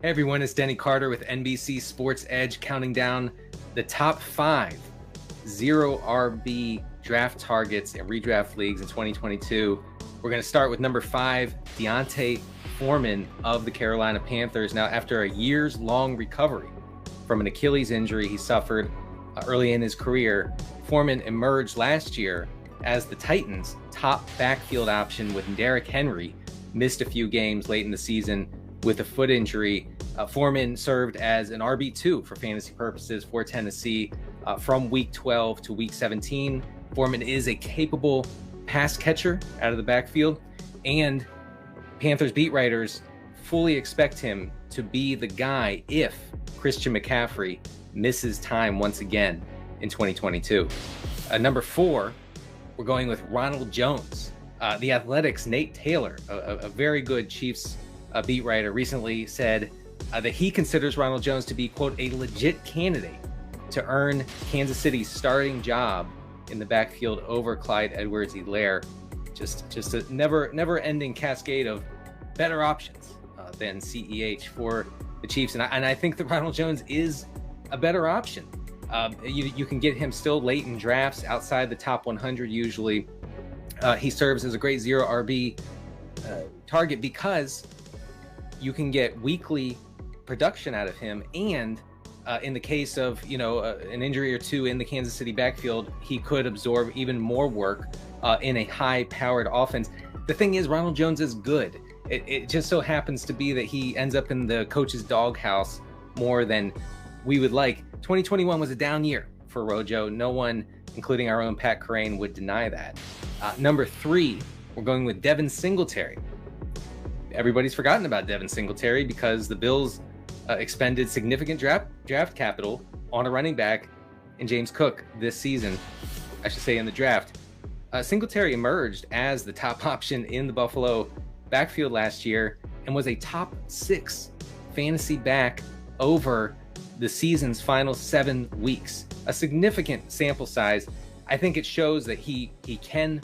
Hey everyone, it's Denny Carter with NBC Sports EDGE, counting down the top 5 zero RB draft targets in redraft leagues in 2022. We're going to start with number 5, DAndre Foreman of the Carolina Panthers. Now, after a years-long recovery from an Achilles injury he suffered early in his career, Foreman emerged last year as the Titans' top backfield option with Derrick Henry missed a few games late in the season with a foot injury. Foreman served as an RB2 for fantasy purposes for Tennessee from week 12 to week 17. Foreman is a capable pass catcher out of the backfield, and Panthers beat writers fully expect him to be the guy if Christian McCaffrey misses time once again in 2022. Number 4, we're going with Ronald Jones. The Athletic's Nate Taylor, a very good Chiefs beat writer, recently said that he considers Ronald Jones to be, quote, a legit candidate to earn Kansas City's starting job in the backfield over Clyde Edwards-Helaire. Just a never-ending cascade of better options than CEH for the Chiefs. And I think that Ronald Jones is a better option. You can get him still late in drafts, outside the top 100 usually. He serves as a great zero RB target because you can get weekly production out of him, and in the case of an injury or two in the Kansas City backfield, he could absorb even more work in a high-powered offense. The thing is, Ronald Jones is good. It just so happens to be that he ends up in the coach's doghouse more than we would like. 2021 was a down year for Rojo. No one, including our own Pat Crane, would deny that. Number 3, we're going with Devin Singletary. Everybody's forgotten about Devin Singletary because the Bills expended significant draft capital on a running back in James Cook this season, I should say in the draft. Singletary emerged as the top option in the Buffalo backfield last year and was a top 6 fantasy back over the season's final 7 weeks. A significant sample size. I think it shows that he can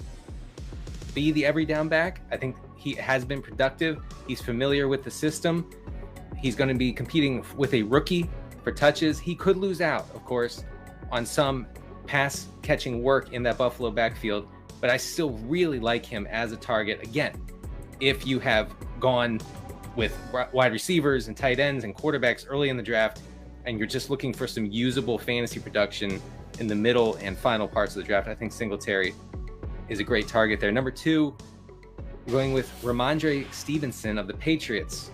be the every down back. I think he has been productive. He's familiar with the system. He's going to be competing with a rookie for touches. He could lose out, of course, on some pass catching work in that Buffalo backfield, but I still really like him as a target. Again, if you have gone with wide receivers and tight ends and quarterbacks early in the draft, and you're just looking for some usable fantasy production in the middle and final parts of the draft, I think Singletary is a great target there. Number 2, we're going with Ramondre Stevenson of the Patriots.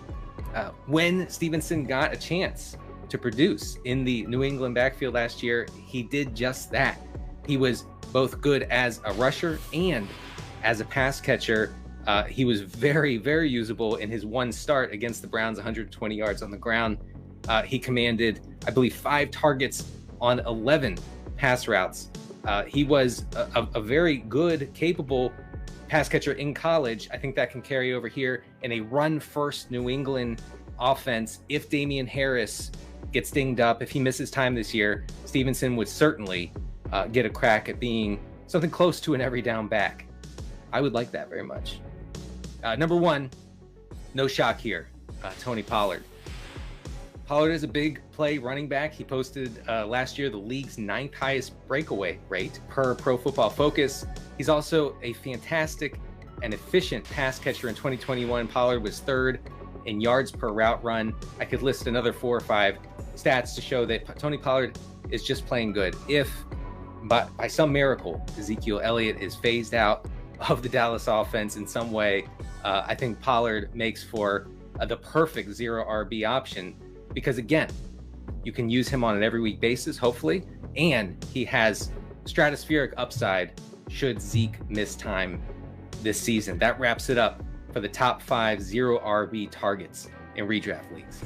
When Stevenson got a chance to produce in the New England backfield last year, he did just that. He was both good as a rusher and as a pass catcher. He was very, very usable in his one start against the Browns, 120 yards on the ground. He commanded, I believe, 5 targets on 11 pass routes. He was a very good, capable pass catcher in college. I think that can carry over here in a run-first New England offense. If Damian Harris gets dinged up, if he misses time this year, Stevenson would certainly get a crack at being something close to an every down back. I would like that very much. Number 1, no shock here, Tony Pollard. Pollard is a big play running back. He posted last year the league's 9th highest breakaway rate per Pro Football Focus. He's also a fantastic and efficient pass catcher. In 2021, Pollard was 3rd in yards per route run. I could list another 4 or 5 stats to show that Tony Pollard is just playing good. If by some miracle Ezekiel Elliott is phased out of the Dallas offense in some way, I think Pollard makes for the perfect zero RB option, because again, you can use him on an every week basis, hopefully, and he has stratospheric upside should Zeke miss time this season. That wraps it up for the top 5 zero RB targets in redraft leagues.